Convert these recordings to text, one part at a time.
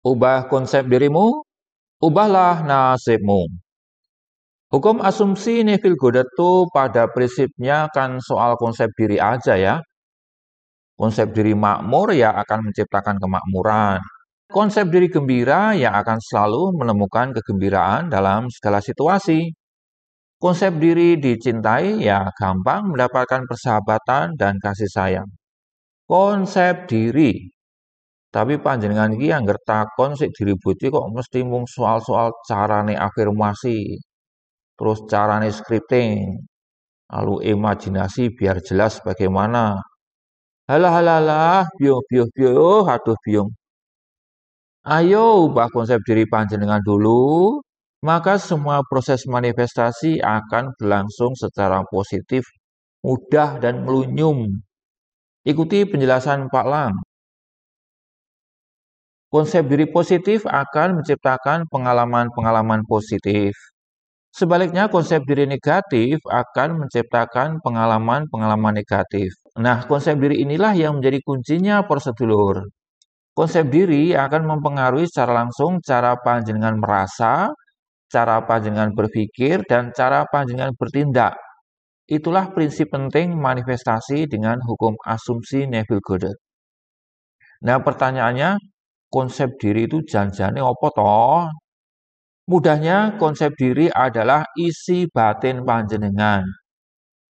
Ubah konsep dirimu, ubahlah nasibmu. Hukum asumsi Neville Goddard itu pada prinsipnya kan soal konsep diri aja ya. Konsep diri makmur ya akan menciptakan kemakmuran. Konsep diri gembira ya akan selalu menemukan kegembiraan dalam segala situasi. Konsep diri dicintai ya gampang mendapatkan persahabatan dan kasih sayang. Konsep diri. Tapi panjenengan iki angger takon sik diributi kok mesti mung soal-soal carane afirmasi, terus carane scripting, lalu imajinasi biar jelas bagaimana. Halah halah halah, biung, aduh biung. Ayo ubah konsep diri panjenengan dulu, maka semua proses manifestasi akan berlangsung secara positif, mudah dan melunyum. Ikuti penjelasan Pak Lang. Konsep diri positif akan menciptakan pengalaman-pengalaman positif. Sebaliknya, konsep diri negatif akan menciptakan pengalaman-pengalaman negatif. Nah, konsep diri inilah yang menjadi kuncinya prosedulur. Konsep diri akan mempengaruhi secara langsung cara panjenengan merasa, cara panjenengan berpikir, dan cara panjenengan bertindak. Itulah prinsip penting manifestasi dengan hukum asumsi Neville Goddard. Nah, pertanyaannya, konsep diri itu janjane apa toh? Mudahnya, konsep diri adalah isi batin panjenengan.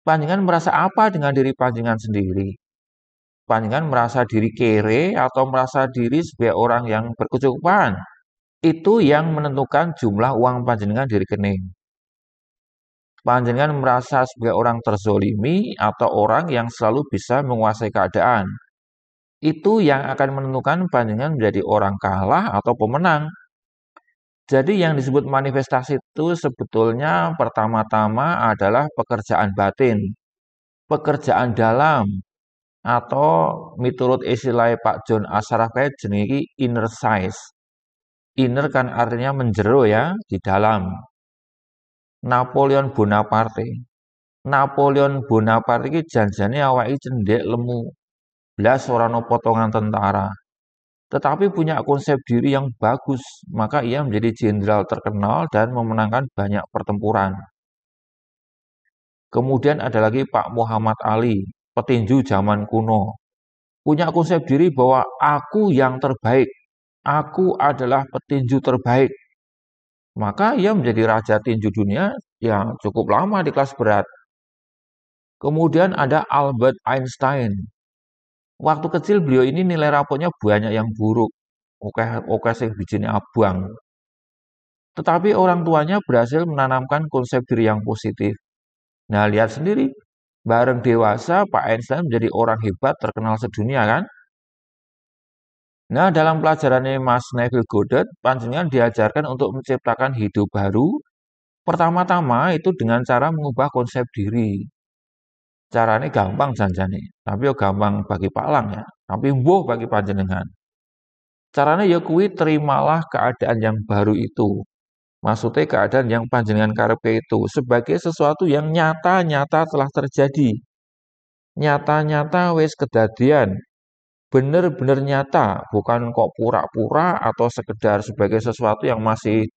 Panjenengan merasa apa dengan diri panjenengan sendiri? Panjenengan merasa diri kere atau merasa diri sebagai orang yang berkecukupan? Itu yang menentukan jumlah uang panjenengan di rekening. Panjenengan merasa sebagai orang terzolimi atau orang yang selalu bisa menguasai keadaan. Itu yang akan menentukan panjenengan menjadi orang kalah atau pemenang. Jadi yang disebut manifestasi itu sebetulnya pertama-tama adalah pekerjaan batin, pekerjaan dalam, atau miturut istilah Pak John Ashraf kayak jenenge inner size. Inner kan artinya menjero ya, di dalam. Napoleon Bonaparte. Napoleon Bonaparte iki janjane awake cendhek lemu. Blas ora ana potongan tentara. Tetapi punya konsep diri yang bagus, maka ia menjadi jenderal terkenal dan memenangkan banyak pertempuran. Kemudian ada lagi Pak Muhammad Ali, petinju zaman kuno. Punya konsep diri bahwa aku yang terbaik, aku adalah petinju terbaik. Maka ia menjadi raja tinju dunia yang cukup lama di kelas berat. Kemudian ada Albert Einstein. Waktu kecil beliau ini nilai rapotnya banyak yang buruk. Oke sing bijine abang. Tetapi orang tuanya berhasil menanamkan konsep diri yang positif. Nah, lihat sendiri, bareng dewasa Pak Einstein menjadi orang hebat terkenal sedunia kan? Nah, dalam pelajarannya Mas Neville Goddard, panjenengan diajarkan untuk menciptakan hidup baru. Pertama-tama itu dengan cara mengubah konsep diri. Caranya gampang janjane, tapi yo gampang bagi Pak Lang ya, tapi mbuh bagi panjenengan. Caranya ya kuwi terimalah keadaan yang baru itu. Maksudnya keadaan yang panjenengan karepe itu sebagai sesuatu yang nyata-nyata telah terjadi. Nyata-nyata wis kedadian. Bener-bener nyata, bukan kok pura-pura atau sekedar sebagai sesuatu yang masih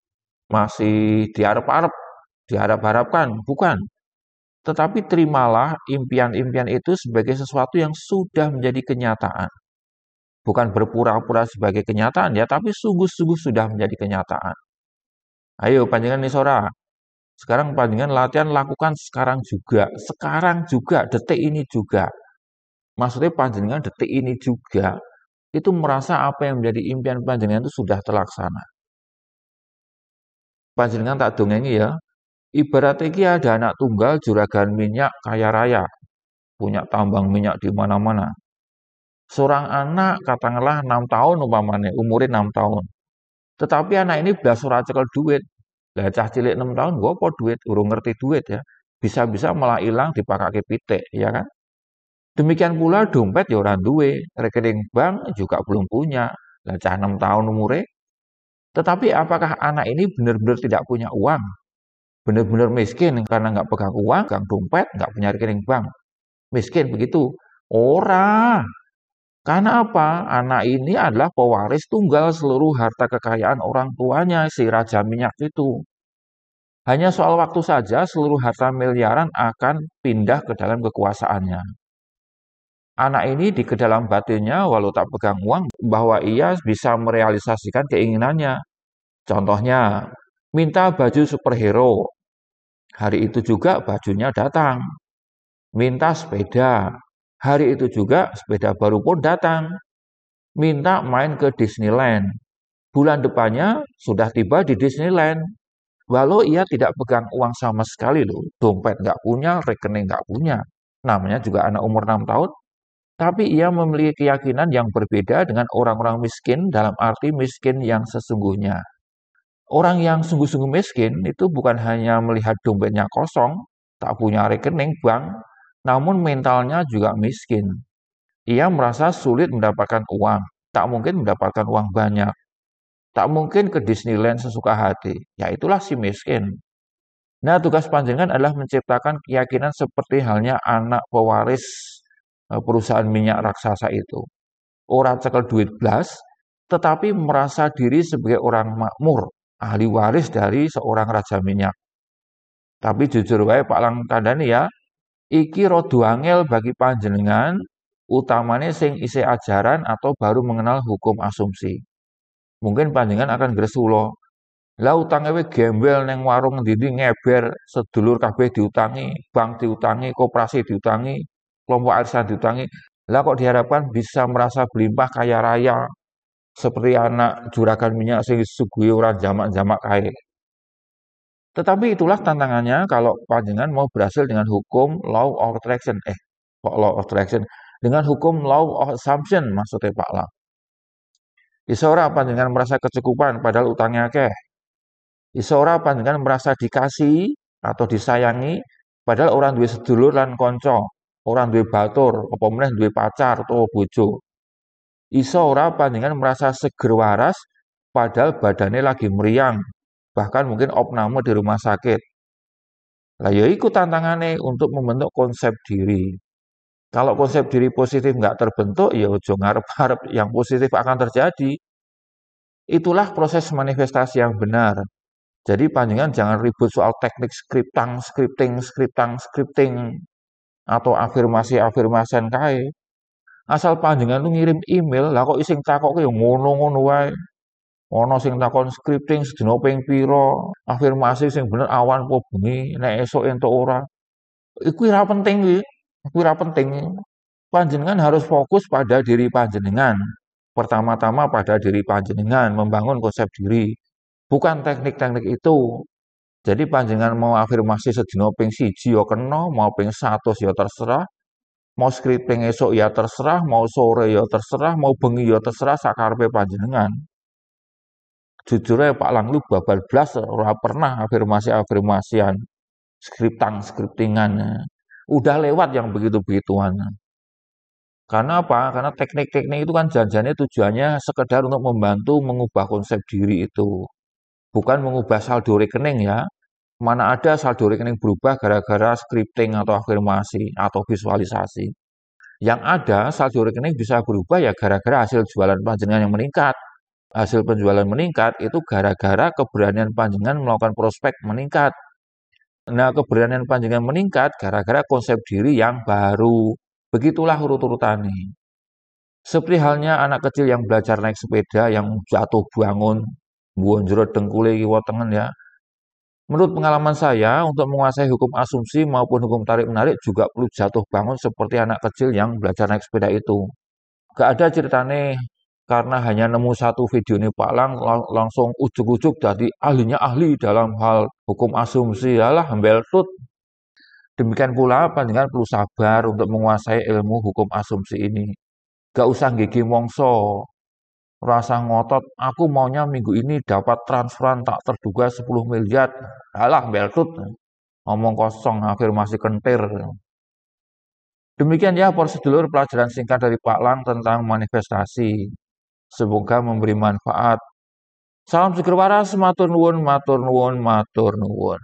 diharap-harap, diharap-harapkan, bukan. Tetapi terimalah impian-impian itu sebagai sesuatu yang sudah menjadi kenyataan. Bukan berpura-pura sebagai kenyataan ya, tapi sungguh-sungguh sudah menjadi kenyataan. Ayo panjenengan nisora. Sekarang panjenengan latihan lakukan sekarang juga, detik ini juga. Maksudnya panjenengan detik ini juga itu merasa apa yang menjadi impian panjenengan itu sudah terlaksana. Panjenengan tak dongengi ya. Ibarat iki ada anak tunggal juragan minyak kaya raya, punya tambang minyak di mana-mana. Seorang anak katakanlah 6 tahun umpamanya, umurnya 6 tahun. Tetapi anak ini belas ora cekel duit. Lah cah cilik 6 tahun gua apa duit, urung ngerti duit ya. Bisa-bisa malah hilang dipakake pitik, ya kan? Demikian pula dompet ya ora duwe, rekening bank juga belum punya. Lah cah 6 tahun umure. Tetapi apakah anak ini benar-benar tidak punya uang? Benar-benar miskin karena nggak pegang uang, pegang dompet, nggak punya rekening bank. Miskin begitu? Ora. Karena apa? Anak ini adalah pewaris tunggal seluruh harta kekayaan orang tuanya, si Raja Minyak itu. Hanya soal waktu saja seluruh harta miliaran akan pindah ke dalam kekuasaannya. Anak ini di kedalam batinnya, walau tak pegang uang, bahwa ia bisa merealisasikan keinginannya. Contohnya, minta baju superhero. Hari itu juga bajunya datang. Minta sepeda. Hari itu juga sepeda baru pun datang. Minta main ke Disneyland. Bulan depannya sudah tiba di Disneyland. Walau ia tidak pegang uang sama sekali loh. Dompet nggak punya, rekening nggak punya. Namanya juga anak umur 6 tahun. Tapi ia memiliki keyakinan yang berbeda dengan orang-orang miskin dalam arti miskin yang sesungguhnya. Orang yang sungguh-sungguh miskin itu bukan hanya melihat dompetnya kosong, tak punya rekening bank, namun mentalnya juga miskin. Ia merasa sulit mendapatkan uang, tak mungkin mendapatkan uang banyak, tak mungkin ke Disneyland sesuka hati. Ya itulah si miskin. Nah, tugas panjenengan adalah menciptakan keyakinan seperti halnya anak pewaris perusahaan minyak raksasa itu. Orang cekel duit blas, tetapi merasa diri sebagai orang makmur, ahli waris dari seorang raja minyak. Tapi jujur wae Pak Lang kandhani ya, iki rada angel bagi panjenengan, utamane sing isih ajaran atau baru mengenal hukum asumsi. Mungkin panjenengan akan gresula, lah utange we gembel neng warung ngendi ngeber, sedulur kabeh diutangi, bank diutangi, koperasi diutangi, kelompok arisan diutangi. Lah kok diharapkan bisa merasa berlimpah kaya raya seperti anak juragan minyak sing disuguhi ora jamak-jamak kae. Tetapi itulah tantangannya kalau panjenengan mau berhasil dengan hukum law of attraction. Kok law of attraction? Dengan hukum law of assumption maksudnya Pak Lang. Iso ora panjenengan merasa kecukupan padahal utangnya akeh. Iso ora panjenengan merasa dikasih atau disayangi padahal orang duwe sedulur lan konco, orang duwe batur, apa meneh duwe pacar atau bojo. Iso ora panjenengan merasa seger waras padahal badannya lagi meriang, bahkan mungkin opname di rumah sakit. Lah ya iku tantangannya untuk membentuk konsep diri. Kalau konsep diri positif nggak terbentuk, ya ojo ngarep-ngarep yang positif akan terjadi. Itulah proses manifestasi yang benar. Jadi panjenengan jangan ribut soal teknik scripting, atau afirmasi-afirmasian kae. Asal panjenengan lu ngirim email, lah kok ising takoke ya ngono-ngono wae. Ana sing takon scripting sedina ping pira, afirmasi sing bener awan apa bengi, nek esuk entuk ora. Iku ora penting kuwi. Iku ora penting. Panjenengan harus fokus pada diri panjenengan. Pertama-tama pada diri panjenengan, membangun konsep diri. Bukan teknik-teknik itu. Jadi panjenengan mau afirmasi sedina ping 1 ya kena, mau ping 100 ya terserah. Mau scripting esuk ya terserah, mau sore ya terserah, mau bengi ya terserah sakarepe panjenengan. Jujur aja Pak Lang lu babal blas ora pernah afirmasi-afirmasian, scriptingan. Udah lewat yang begitu-begituan. Karena apa? Karena teknik-teknik itu kan janjinya tujuannya sekedar untuk membantu mengubah konsep diri itu. Bukan mengubah saldo rekening ya. Mana ada saldo rekening berubah gara-gara scripting atau afirmasi atau visualisasi. Yang ada saldo rekening bisa berubah ya gara-gara hasil jualan panjenengan yang meningkat. Hasil penjualan meningkat itu gara-gara keberanian panjenengan melakukan prospek meningkat. Nah, keberanian panjenengan meningkat gara-gara konsep diri yang baru. Begitulah urut-urutannya. Seperti halnya anak kecil yang belajar naik sepeda yang jatuh bangun, buonjrot dengkule kiwa tengen ya. Menurut pengalaman saya, untuk menguasai hukum asumsi maupun hukum tarik-menarik juga perlu jatuh bangun seperti anak kecil yang belajar naik sepeda itu. Gak ada ceritanya karena hanya nemu satu video ini Pak Lang langsung ujuk-ujuk jadi ahlinya ahli dalam hal hukum asumsi. Yalah, hambel tut. Demikian pula panjenengan perlu sabar untuk menguasai ilmu hukum asumsi ini. Gak usah gigi mongso, rasa ngotot, aku maunya minggu ini dapat transferan tak terduga 10 miliar. Alah, beltut. Ngomong kosong, afirmasi kentir. Demikian ya prosedur pelajaran singkat dari Pak Lang tentang manifestasi. Semoga memberi manfaat. Salam seger waras, matur nuwun, matur nuwun, matur nuwun.